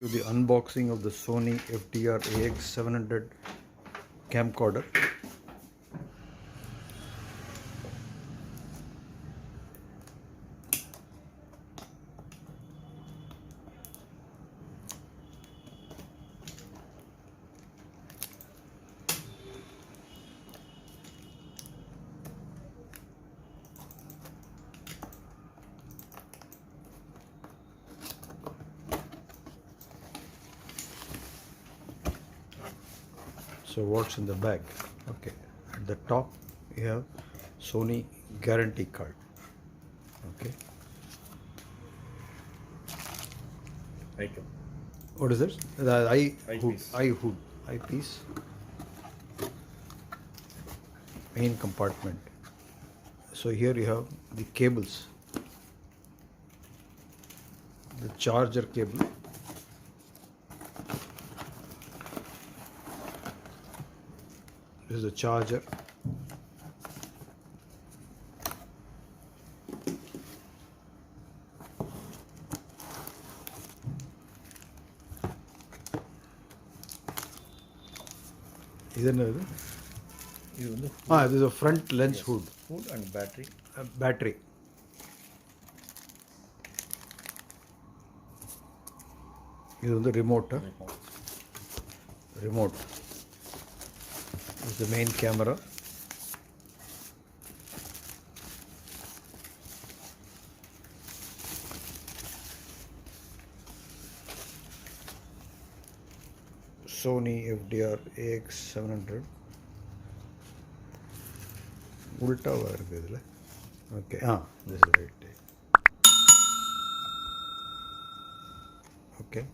To the unboxing of the Sony FDR AX 700 camcorder. So what's in the bag? Okay, at the top you have Sony guarantee card. Okay, Icon. what is this? The Eyepiece. eyepiece, main compartment. So here you have the cables, the charger cable, this is the charger, this is a front lens hood, and battery. battery. This is the remote. Remote. This is the main camera. Sony FDR AX 700. Ulta வருது இதுல. Okay, this is right. Okay.